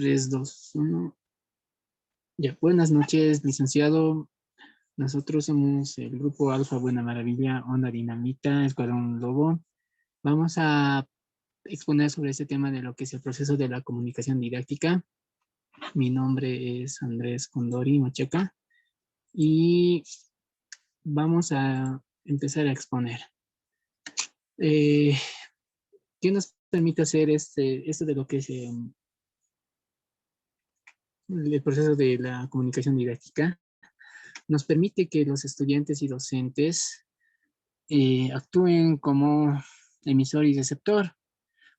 3, 2, 1. Ya, buenas noches, licenciado. Nosotros somos el grupo Alfa Buena Maravilla, Onda Dinamita, Escuadrón Lobo. Vamos a exponer sobre este tema de lo que es el proceso de la comunicación didáctica. Mi nombre es Andrés Condori Macheca y vamos a empezar a exponer. ¿Qué nos permite hacer esto de lo que es el proceso de la comunicación didáctica? Nos permite que los estudiantes y docentes actúen como emisor y receptor,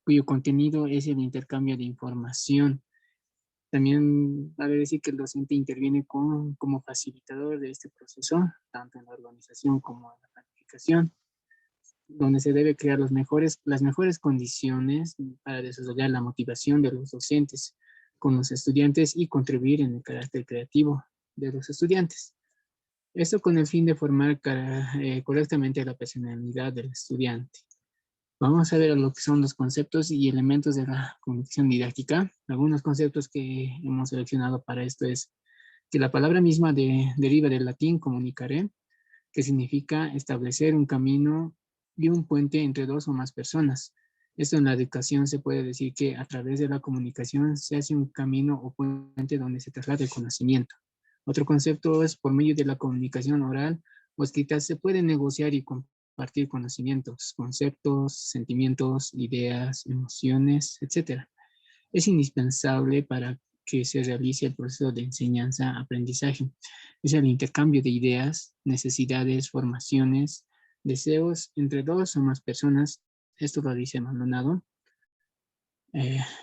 cuyo contenido es el intercambio de información. También vale decir que el docente interviene como facilitador de este proceso, tanto en la organización como en la planificación, donde se debe crear las mejores condiciones para desarrollar la motivación de los docentes con los estudiantes y contribuir en el carácter creativo de los estudiantes. Esto con el fin de formar correctamente la personalidad del estudiante. Vamos a ver lo que son los conceptos y elementos de la comunicación didáctica. Algunos conceptos que hemos seleccionado para esto es que la palabra misma deriva del latín comunicare, que significa establecer un camino y un puente entre dos o más personas. Esto en la educación se puede decir que a través de la comunicación se hace un camino o puente donde se traslada el conocimiento. Otro concepto es por medio de la comunicación oral o escrita se puede negociar y compartir conocimientos, conceptos, sentimientos, ideas, emociones, etc. Es indispensable para que se realice el proceso de enseñanza-aprendizaje. Es el intercambio de ideas, necesidades, formaciones, deseos entre dos o más personas. Esto lo dice Maldonado.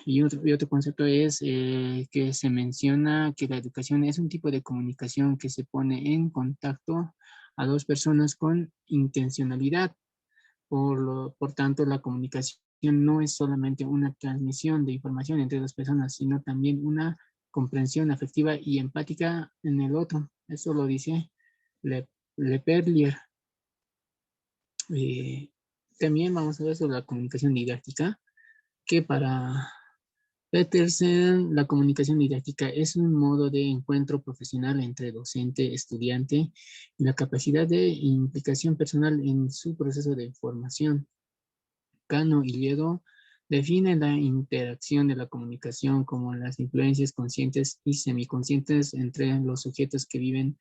Y otro concepto es que se menciona que la educación es un tipo de comunicación que se pone en contacto a dos personas con intencionalidad. Por tanto, la comunicación no es solamente una transmisión de información entre dos personas, sino también una comprensión afectiva y empática en el otro. Eso lo dice Leperlier. También vamos a ver sobre la comunicación didáctica, que para Petersen, la comunicación didáctica es un modo de encuentro profesional entre docente y estudiante y la capacidad de implicación personal en su proceso de formación. Cano y Liedo definen la interacción de la comunicación como las influencias conscientes y semiconscientes entre los sujetos que viven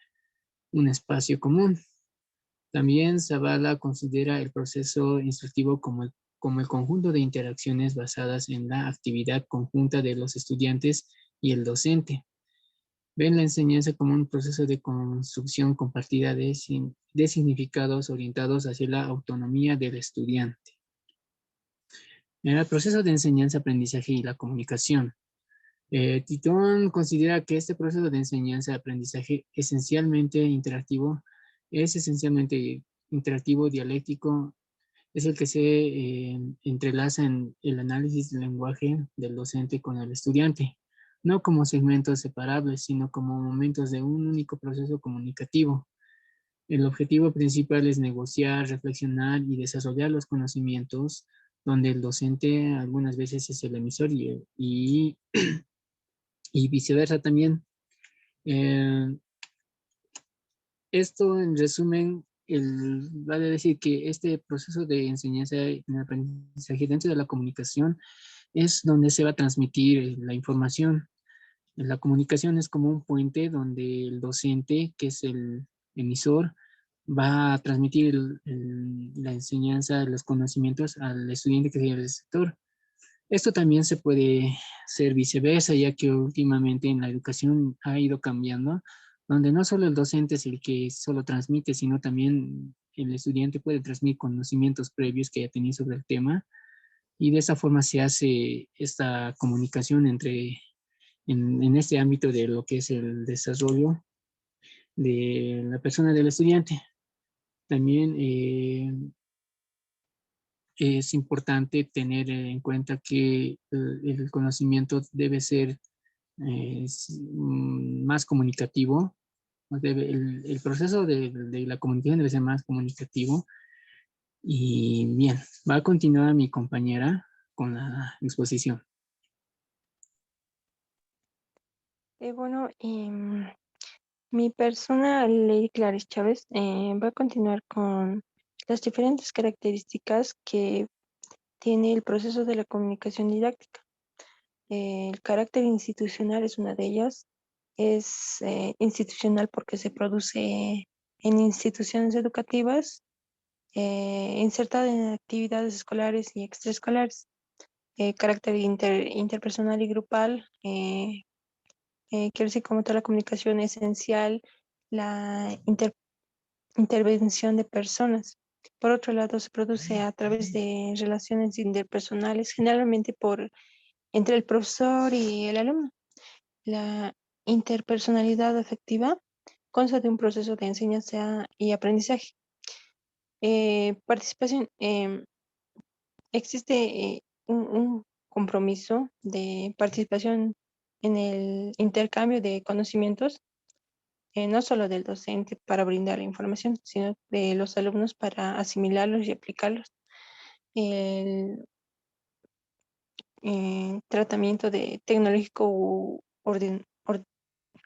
un espacio común. También Zavala considera el proceso instructivo como el conjunto de interacciones basadas en la actividad conjunta de los estudiantes y el docente. Ven la enseñanza como un proceso de construcción compartida de significados orientados hacia la autonomía del estudiante. En el proceso de enseñanza, aprendizaje y la comunicación. Titón considera que este proceso de enseñanza, aprendizaje es esencialmente interactivo, dialéctico, es el que se entrelaza en el análisis del lenguaje del docente con el estudiante, no como segmentos separables, sino como momentos de un único proceso comunicativo. El objetivo principal es negociar, reflexionar y desarrollar los conocimientos, donde el docente algunas veces es el emisor y viceversa también. Esto en resumen, vale decir que este proceso de enseñanza y aprendizaje dentro de la comunicación es donde se va a transmitir la información. La comunicación es como un puente donde el docente, que es el emisor, va a transmitir la enseñanza, los conocimientos al estudiante que es el receptor. Esto también se puede ser viceversa, ya que últimamente en la educación ha ido cambiando, donde no solo el docente es el que solo transmite, sino también el estudiante puede transmitir conocimientos previos que ya tenía sobre el tema, y de esa forma se hace esta comunicación en este ámbito de lo que es el desarrollo de la persona del estudiante. También es importante tener en cuenta que el conocimiento debe ser más comunicativo. El proceso de la comunicación debe ser más comunicativo. Y bien, va a continuar mi compañera con la exposición. Bueno, mi persona, Lady Clarice Chávez, va a continuar con las diferentes características que tiene el proceso de la comunicación didáctica. El carácter institucional es una de ellas. Es institucional porque se produce en instituciones educativas, insertada en actividades escolares y extraescolares. Carácter interpersonal y grupal, quiero decir, como toda la comunicación esencial, la intervención de personas. Por otro lado, se produce a través de relaciones interpersonales, generalmente entre el profesor y el alumno. La interpersonalidad afectiva consta de un proceso de enseñanza y aprendizaje. Participación, existe un compromiso de participación en el intercambio de conocimientos, no solo del docente para brindar la información, sino de los alumnos para asimilarlos y aplicarlos. El tratamiento de tecnológico u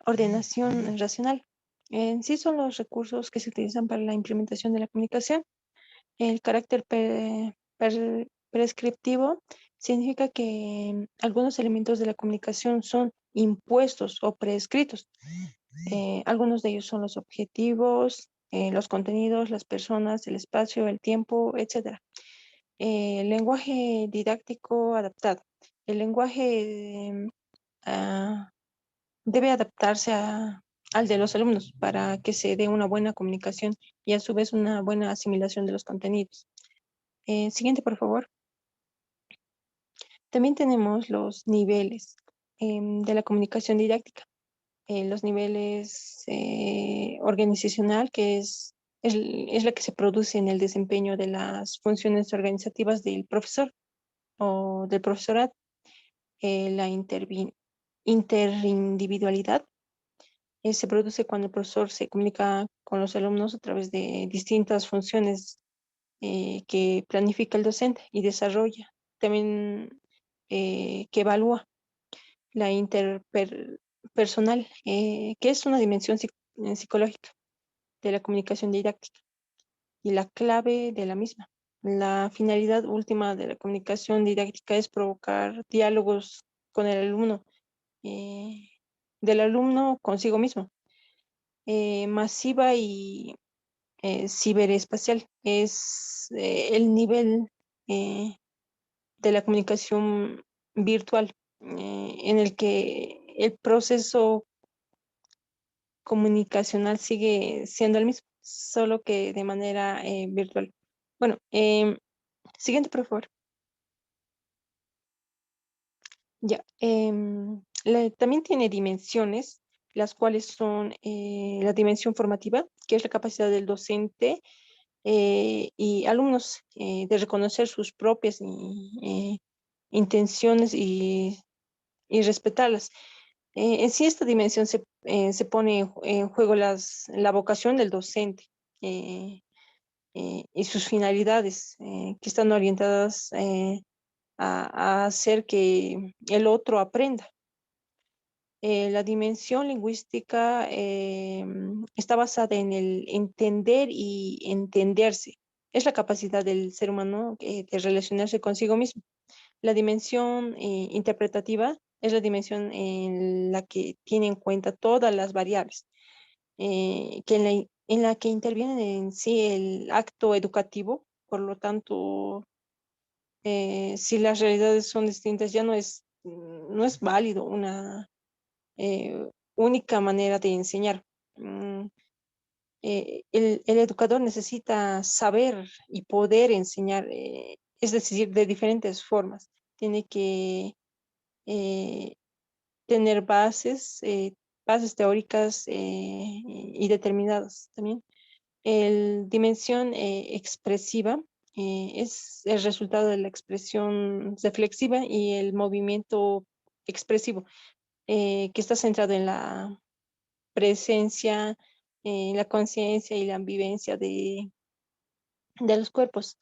ordenación racional. En sí son los recursos que se utilizan para la implementación de la comunicación. El carácter prescriptivo significa que algunos elementos de la comunicación son impuestos o prescritos. Algunos de ellos son los objetivos, los contenidos, las personas, el espacio, el tiempo, etcétera. Lenguaje didáctico adaptado. El lenguaje ah, debe adaptarse al de los alumnos para que se dé una buena comunicación y a su vez una buena asimilación de los contenidos. Siguiente, por favor. También tenemos los niveles de la comunicación didáctica. Los niveles organizacional, que es la que se produce en el desempeño de las funciones organizativas del profesor o del profesorado. La interindividualidad se produce cuando el profesor se comunica con los alumnos a través de distintas funciones que planifica el docente y desarrolla. También que evalúa la interpersonal, que es una dimensión psicológica de la comunicación didáctica y la clave de la misma. La finalidad última de la comunicación didáctica es provocar diálogos con el alumno, eh, del alumno consigo mismo. Masiva y ciberespacial es el nivel de la comunicación virtual, en el que el proceso comunicacional sigue siendo el mismo, solo que de manera virtual. Bueno, siguiente, por favor. Ya, también tiene dimensiones, las cuales son la dimensión formativa, que es la capacidad del docente y alumnos de reconocer sus propias intenciones y respetarlas. En sí, esta dimensión se pone en juego la vocación del docente y sus finalidades, que están orientadas a hacer que el otro aprenda. La dimensión lingüística está basada en el entender y entenderse. Es la capacidad del ser humano de relacionarse consigo mismo. La dimensión interpretativa es la dimensión en la que tiene en cuenta todas las variables, en la que intervienen en sí el acto educativo. Por lo tanto, si las realidades son distintas, ya no es válido una única manera de enseñar. Mm, el educador necesita saber y poder enseñar, es decir, de diferentes formas. Tiene que eh, tener bases teóricas y determinadas también. El dimensión expresiva es el resultado de la expresión reflexiva y el movimiento expresivo, que está centrado en la presencia, la conciencia y la vivencia de los cuerpos.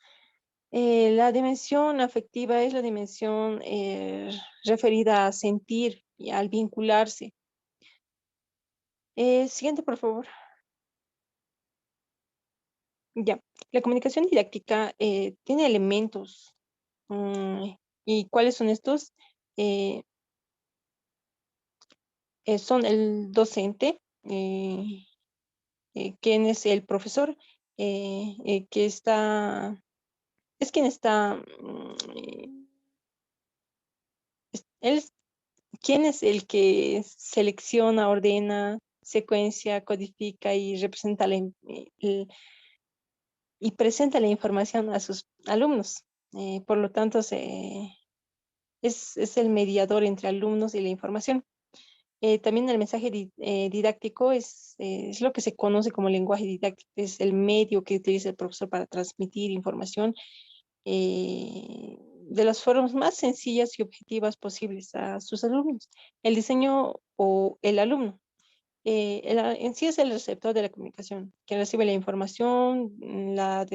La dimensión afectiva es la dimensión referida a sentir y al vincularse. Siguiente, por favor. Ya, la comunicación didáctica tiene elementos. ¿Y cuáles son estos? Eh, son el docente, quien es el profesor, que está, es quien está, él es quien es el que selecciona, ordena, secuencia, codifica y representa y presenta la información a sus alumnos. Por lo tanto, es el mediador entre alumnos y la información. También el mensaje didáctico es lo que se conoce como lenguaje didáctico, es el medio que utiliza el profesor para transmitir información de las formas más sencillas y objetivas posibles a sus alumnos. El diseño o el alumno. En sí es el receptor de la comunicación, que recibe la información, la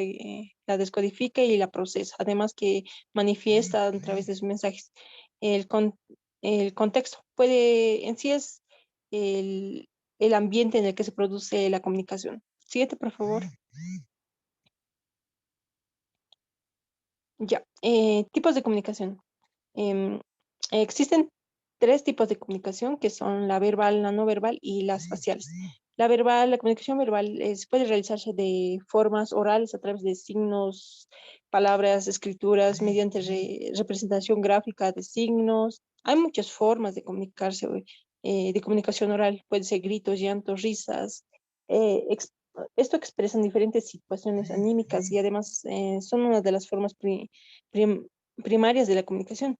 descodifica y la procesa, además que manifiesta a través de sus mensajes. El, con- el contexto en sí es el, el ambiente en el que se produce la comunicación. Siguiente, por favor. Ya, tipos de comunicación. Em, Existen tres tipos de comunicación que son la verbal, la no verbal y las faciales. La verbal, la comunicación verbal puede realizarse de formas orales a través de signos, palabras, escrituras, mediante representación gráfica de signos. Hay muchas formas de comunicarse, de comunicación oral. Puede ser gritos, llantos, risas. eh, ex- Esto expresa diferentes situaciones anímicas y además son una de las formas prim- primarias de la comunicación.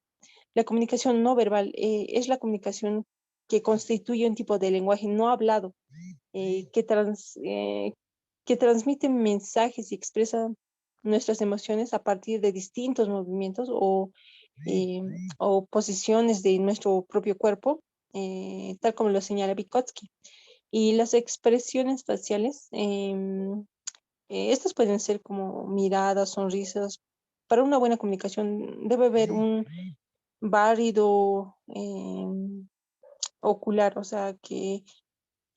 La comunicación no verbal es la comunicación que constituye un tipo de lenguaje no hablado, eh, que, trans- eh, que transmite mensajes y expresa nuestras emociones a partir de distintos movimientos eh, o posiciones de nuestro propio cuerpo, tal como lo señala Vygotsky. Y las expresiones faciales, estas pueden ser como miradas, sonrisas. Para una buena comunicación debe haber un válido ocular, o sea que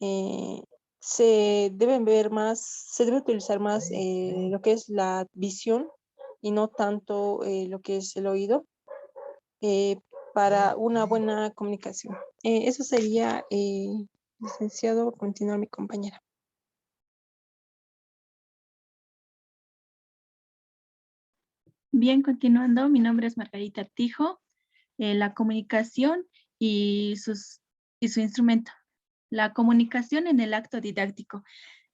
eh, se debe utilizar más lo que es la visión y no tanto lo que es el oído eh, para una buena comunicación. Eso sería, licenciado, continúa mi compañera. Bien, continuando, mi nombre es Margarita Tijo. La comunicación y, y su instrumento. La comunicación en el acto didáctico.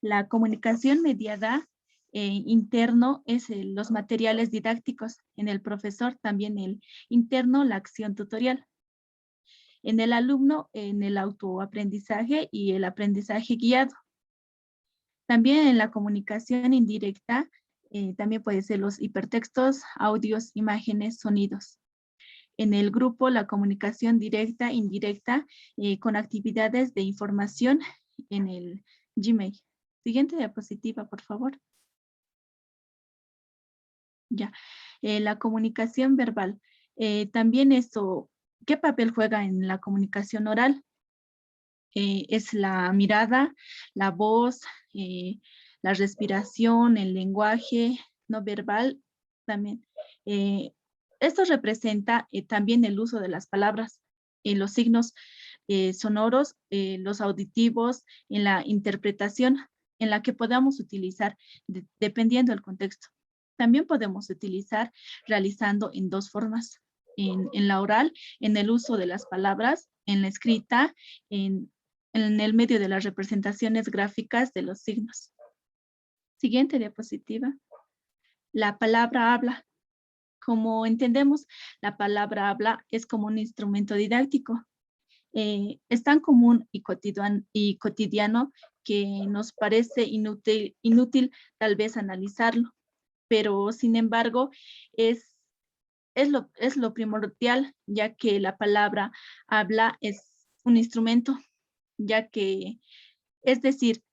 La comunicación mediada interno es los materiales didácticos. En el profesor también el interno, la acción tutorial. En el alumno, en el autoaprendizaje y el aprendizaje guiado. También en la comunicación indirecta, también puede ser los hipertextos, audios, imágenes, sonidos. En el grupo, la comunicación directa, indirecta, con actividades de información en el Gmail. Siguiente diapositiva, por favor. Ya. La comunicación verbal. También esto, ¿qué papel juega en la comunicación oral? Es la mirada, la voz, la respiración, el lenguaje no verbal también. Esto representa también el uso de las palabras, los signos sonoros, los auditivos, en la interpretación en la que podamos utilizar dependiendo del contexto. También podemos utilizar realizando en dos formas, en la oral, en el uso de las palabras, en la escrita, en el medio de las representaciones gráficas de los signos. Siguiente diapositiva. La palabra habla. Como entendemos, la palabra habla es como un instrumento didáctico. Es tan común y cotidiano que nos parece inútil tal vez analizarlo, pero sin embargo es lo primordial, ya que la palabra habla es un instrumento, ya que, es decir,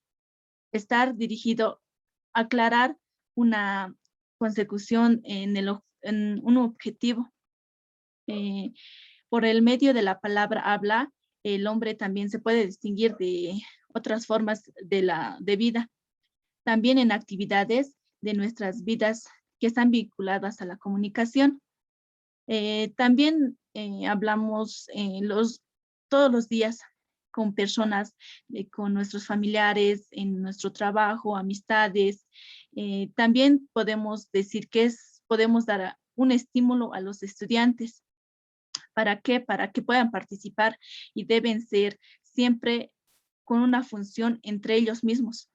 estar dirigido a aclarar una consecución en un objetivo. Por el medio de la palabra habla, el hombre también se puede distinguir de otras formas de vida. También en actividades de nuestras vidas que están vinculadas a la comunicación. También hablamos todos los días con personas, con nuestros familiares, en nuestro trabajo, amistades. También podemos decir que podemos dar un estímulo a los estudiantes. ¿Para qué? Para que puedan participar y deben ser siempre con una función entre ellos mismos.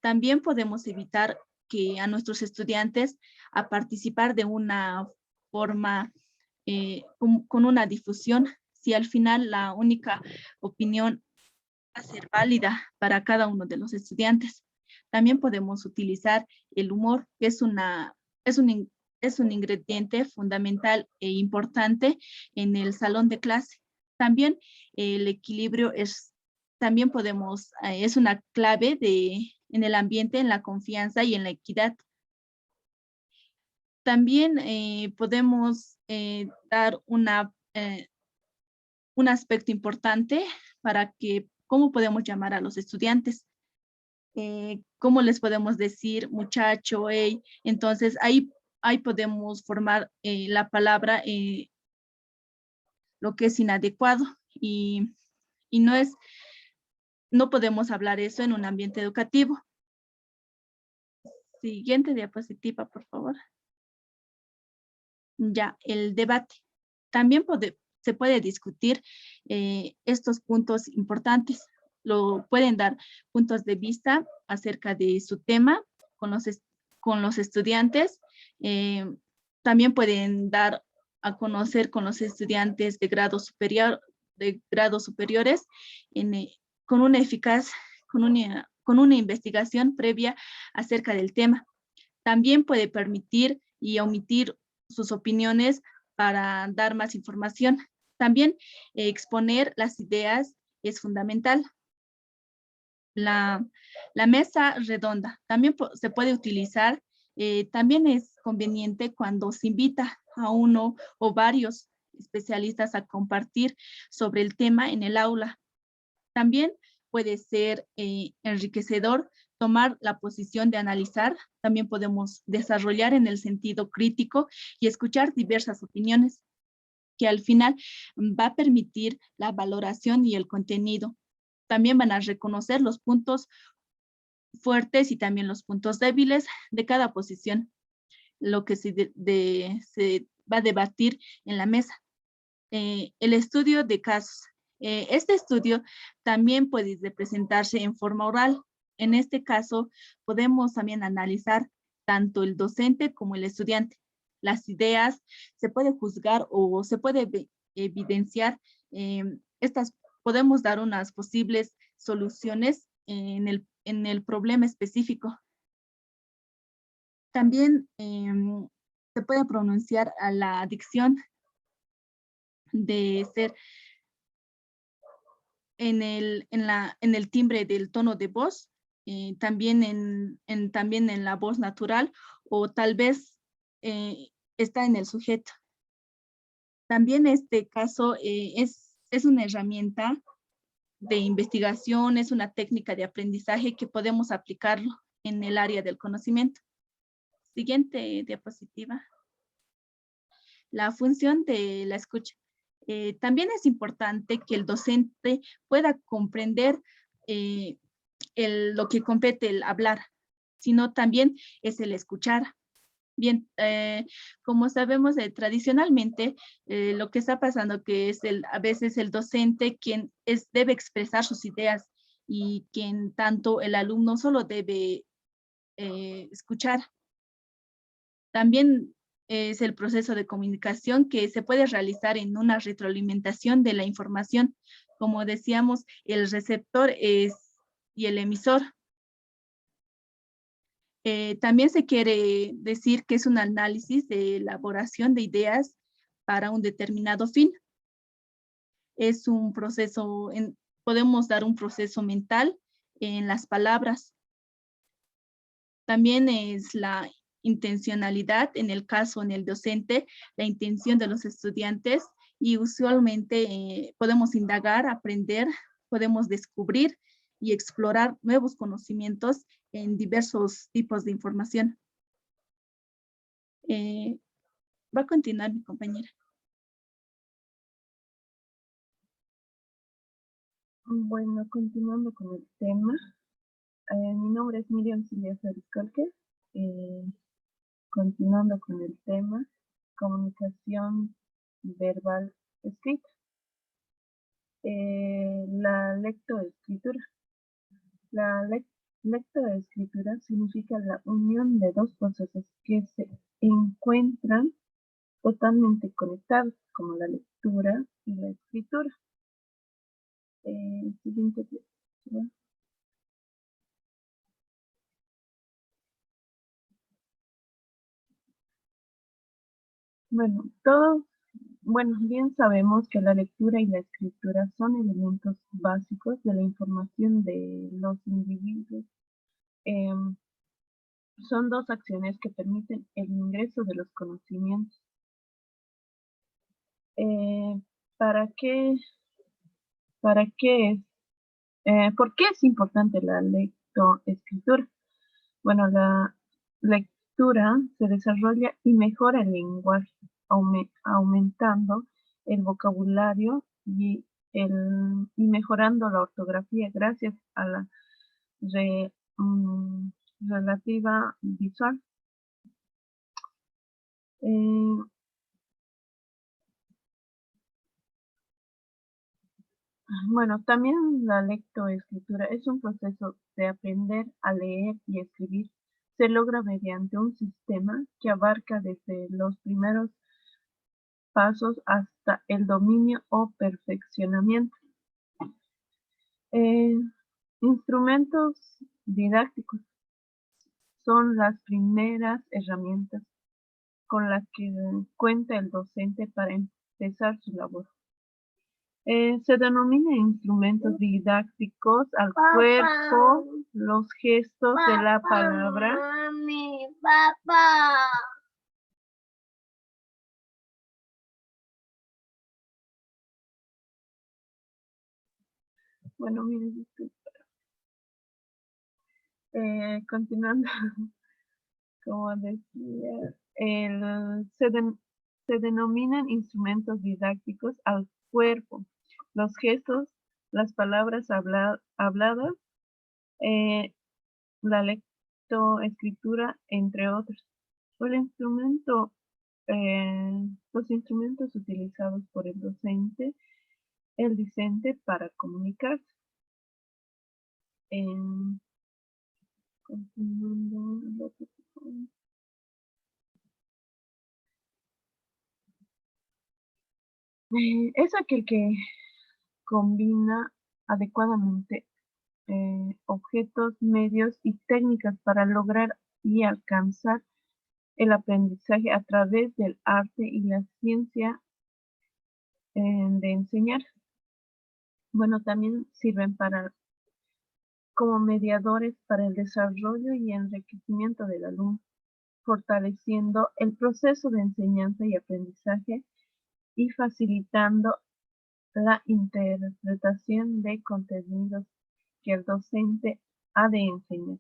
También podemos evitar que a nuestros estudiantes a participar de una forma con una difusión, si al final la única opinión va a ser válida para cada uno de los estudiantes. También podemos utilizar el humor, que es un ingrediente fundamental e importante en el salón de clase. También el equilibrio es una clave en el ambiente, en la confianza y en la equidad. También podemos dar un aspecto importante para cómo podemos llamar a los estudiantes. ¿Cómo les podemos decir muchacho, hey? Entonces ahí podemos formar la palabra lo que es inadecuado y no podemos hablar eso en un ambiente educativo. Siguiente diapositiva, por favor. Ya, el debate. También se puede discutir estos puntos importantes. Pueden dar puntos de vista acerca de su tema con los estudiantes. También pueden dar a conocer con los estudiantes de grados superiores con una investigación previa acerca del tema. También puede permitir y omitir sus opiniones para dar más información. También exponer las ideas es fundamental. La mesa redonda también se puede utilizar. También es conveniente cuando se invita a uno o varios especialistas a compartir sobre el tema en el aula. También puede ser enriquecedor tomar la posición de analizar. También podemos desarrollar en el sentido crítico y escuchar diversas opiniones que al final va a permitir la valoración y el contenido. También van a reconocer los puntos fuertes y también los puntos débiles de cada posición, lo que se va a debatir en la mesa. El estudio de casos. Este estudio también puede presentarse en forma oral. En este caso, podemos también analizar tanto el docente como el estudiante. Las ideas se puede juzgar o se puede evidenciar. Podemos dar unas posibles soluciones en el problema específico. También se puede pronunciar a la dicción de ser en el timbre del tono de voz, también en la voz natural o tal vez está en el sujeto. También este caso es una herramienta de investigación, es una técnica de aprendizaje que podemos aplicarlo en el área del conocimiento. Siguiente diapositiva. La función de la escucha. También es importante que el docente pueda comprender lo que compete el hablar, sino también es el escuchar. Bien, como sabemos, tradicionalmente lo que está pasando que es a veces el docente quien debe expresar sus ideas y quien tanto el alumno solo debe escuchar. También es el proceso de comunicación que se puede realizar en una retroalimentación de la información. Como decíamos, el receptor y el emisor. También se quiere decir que es un análisis de elaboración de ideas para un determinado fin. Es un proceso, podemos dar un proceso mental en las palabras. También es la intencionalidad, en el caso en el docente, la intención de los estudiantes y usualmente podemos indagar, aprender, podemos descubrir y explorar nuevos conocimientos en diversos tipos de información. Va a continuar mi compañera. Bueno, continuando con el tema, mi nombre es Miriam Silvia Flores. Continuando con el tema, comunicación verbal escrita. La lectoescritura. La lectoescritura significa la unión de dos procesos que se encuentran totalmente conectados, como la lectura y la escritura. Siguiente diapositiva. Bueno, bien sabemos que la lectura y la escritura son elementos básicos de la información de los individuos. Son dos acciones que permiten el ingreso de los conocimientos. ¿Para qué es? ¿Por qué es importante la lectoescritura? Bueno, la lectura se desarrolla y mejora el lenguaje, aumentando el vocabulario y mejorando la ortografía gracias a la relativa visual. Bueno, también la lectoescritura es un proceso de aprender a leer y escribir. Se logra mediante un sistema que abarca desde los primeros pasos hasta el dominio o perfeccionamiento. Instrumentos didácticos son las primeras herramientas con las que cuenta el docente para empezar su labor. Se denomina instrumentos didácticos al cuerpo, los gestos de la palabra. Mami, papá. Bueno, miren, disculpa. Continuando, como decía, se denominan instrumentos didácticos al cuerpo, los gestos, las palabras habladas, la lectoescritura, entre otros. Los instrumentos utilizados por el docente, el discente para comunicarse. Continuando, es aquel que combina adecuadamente objetos, medios y técnicas para lograr y alcanzar el aprendizaje a través del arte y la ciencia de enseñar. Bueno, también sirven como mediadores para el desarrollo y enriquecimiento del alumno, fortaleciendo el proceso de enseñanza y aprendizaje y facilitando la interpretación de contenidos que el docente ha de enseñar.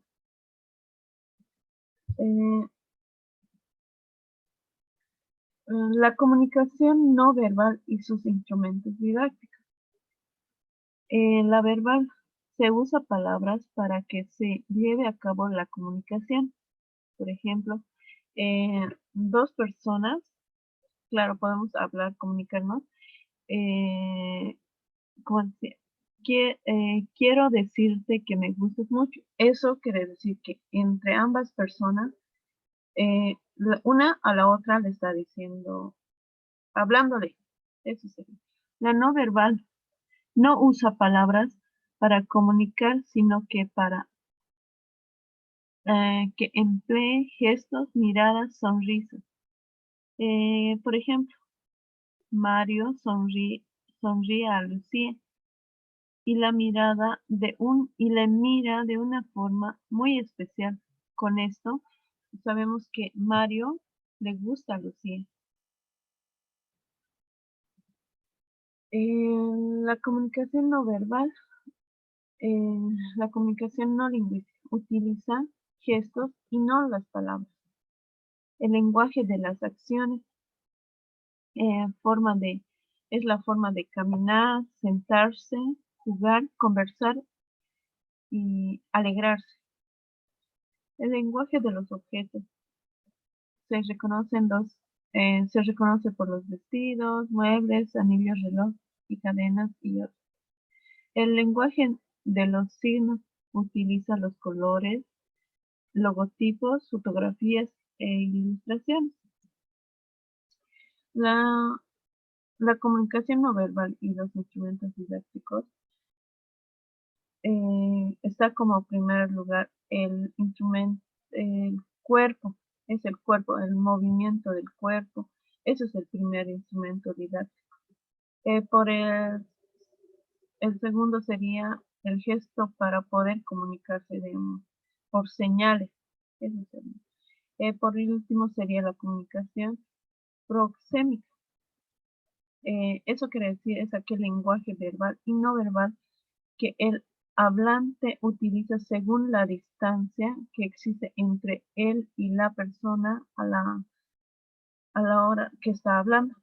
La comunicación no verbal y sus instrumentos didácticos. La verbal se usa palabras para que se lleve a cabo la comunicación. Por ejemplo, dos personas, claro, podemos hablar, comunicarnos. Como decía, quiero decirte que me gustas mucho. Eso quiere decir que entre ambas personas, una a la otra le está diciendo, hablándole. Eso sería. La no verbal no usa palabras para comunicar, sino que que emplee gestos, miradas, sonrisas. Por ejemplo, Mario sonríe a Lucía y le mira de una forma muy especial. Con esto sabemos que Mario le gusta a Lucía. La comunicación no verbal La comunicación no lingüística utiliza gestos y no las palabras. El lenguaje de las acciones es la forma de caminar, sentarse, jugar, conversar y alegrarse. El lenguaje de los objetos se se reconoce por los vestidos, muebles, anillos, reloj y cadenas y otros. El lenguaje de los signos utiliza los colores, logotipos, fotografías e ilustraciones. La, la comunicación no verbal y los instrumentos didácticos está como primer lugar el cuerpo, es el cuerpo, el movimiento del cuerpo. Ese es el primer instrumento didáctico. El segundo sería el gesto para poder comunicarse por señales. Eso sería. Por último sería la comunicación proxémica. Eso quiere decir es aquel lenguaje verbal y no verbal que el hablante utiliza según la distancia que existe entre él y la persona a la hora que está hablando.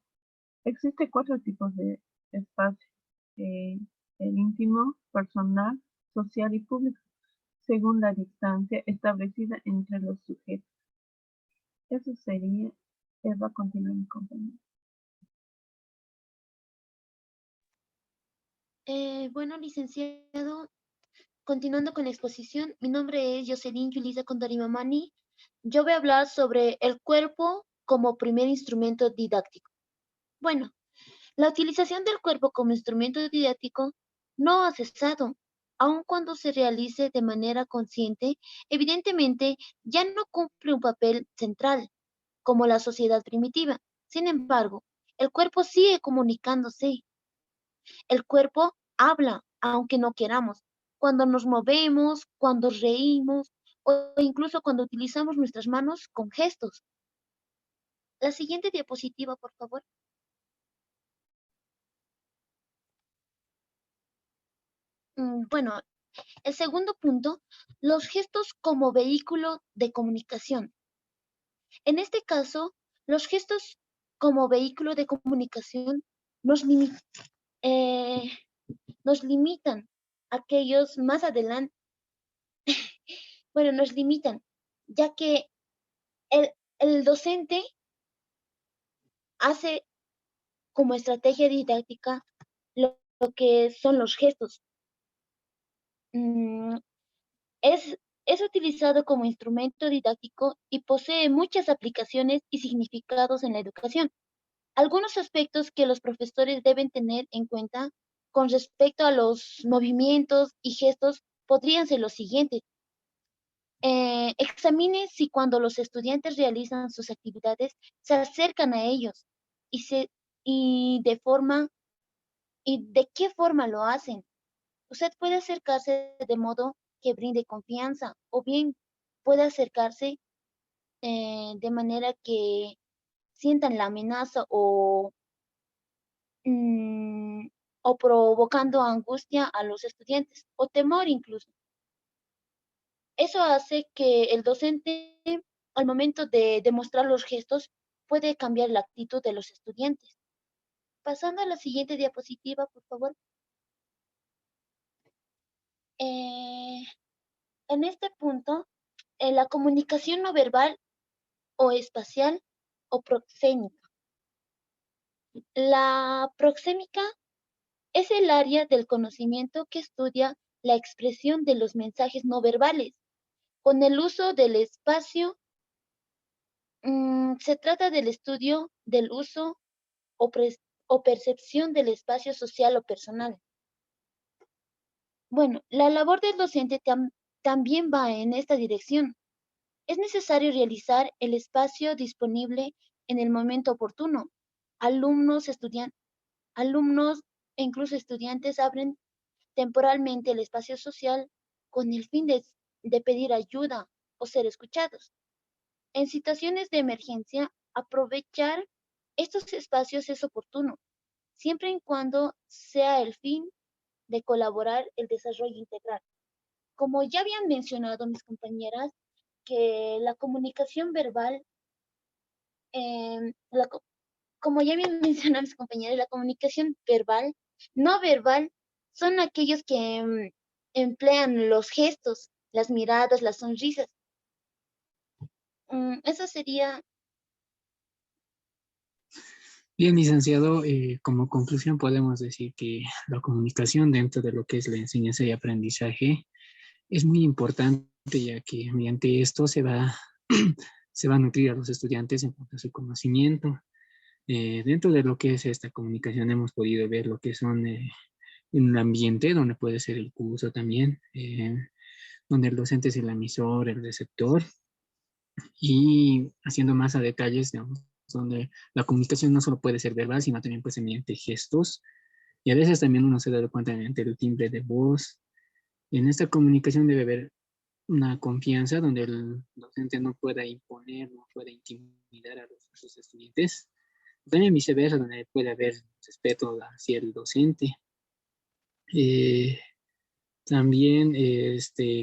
Existen 4 tipos de espacio: eh, el íntimo, personal, social y público, según la distancia establecida entre los sujetos. Eso sería. Va a continuar mi compañero. Bueno, licenciado, continuando con la exposición, mi nombre es Jocelyn Yulisa Condorimamani. Yo voy a hablar sobre el cuerpo como primer instrumento didáctico. Bueno, la utilización del cuerpo como instrumento didáctico no ha cesado, aun cuando se realice de manera consciente, evidentemente ya no cumple un papel central como la sociedad primitiva. Sin embargo, el cuerpo sigue comunicándose. El cuerpo habla, aunque no queramos, cuando nos movemos, cuando reímos o incluso cuando utilizamos nuestras manos con gestos. La siguiente diapositiva, por favor. Bueno, el segundo punto, los gestos como vehículo de comunicación. En este caso, los gestos como vehículo de comunicación nos, eh, nos limitan a aquellos más adelante, bueno, nos limitan, ya que el docente hace como estrategia didáctica lo que son los gestos. Mm, es utilizado como instrumento didáctico y posee muchas aplicaciones y significados en la educación. Algunos aspectos que los profesores deben tener en cuenta con respecto a los movimientos y gestos podrían ser los siguientes. Examine si cuando los estudiantes realizan sus actividades se acercan a ellos y, y de qué forma lo hacen. Usted puede acercarse de modo que brinde confianza o bien puede acercarse de manera que sientan la amenaza mm, o provocando angustia a los estudiantes o temor incluso. Eso hace que el docente, al momento de demostrar los gestos, puede cambiar la actitud de los estudiantes. Pasando a la siguiente diapositiva, por favor. En este punto, la comunicación no verbal o espacial o proxémica. La proxémica es el área del conocimiento que estudia la expresión de los mensajes no verbales con el uso del espacio. Se trata del estudio del uso o percepción del espacio social o personal. Bueno, la labor del docente también va en esta dirección. Es necesario realizar el espacio disponible en el momento oportuno. Alumnos e incluso estudiantes abren temporalmente el espacio social con el fin de pedir ayuda o ser escuchados. En situaciones de emergencia, aprovechar estos espacios es oportuno, siempre y cuando sea el fin de colaborar el desarrollo integral. Como ya habían mencionado mis compañeras, que la comunicación verbal, em, la co- como ya habían mencionado mis compañeras, la comunicación verbal, no verbal, son aquellos que emplean los gestos, las miradas, las sonrisas. Eso sería. Bien, licenciado, como conclusión podemos decir que la comunicación dentro de lo que es la enseñanza y aprendizaje es muy importante, ya que mediante esto se va a nutrir a los estudiantes en cuanto a su conocimiento. Dentro de lo que es esta comunicación hemos podido ver lo que son en un ambiente donde puede ser el curso también, donde el docente es el emisor, el receptor, y haciendo más a detalles, digamos, donde la comunicación no solo puede ser verbal, sino también puede ser mediante gestos, y a veces también uno se da cuenta mediante el timbre de voz. En esta comunicación debe haber una confianza donde el docente no pueda imponer, no pueda intimidar a sus estudiantes. También viceversa, donde puede haber respeto hacia el docente. Eh, También,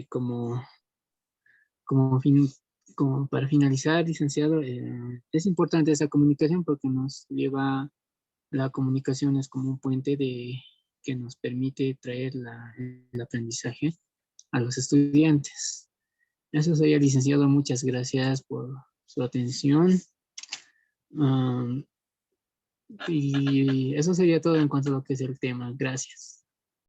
como, fin, como para finalizar, licenciado, es importante esa comunicación porque nos lleva, la comunicación es como un puente que nos permite traer el aprendizaje a los estudiantes. Eso sería, licenciado. Muchas gracias por su atención. Y eso sería todo en cuanto a lo que es el tema. Gracias.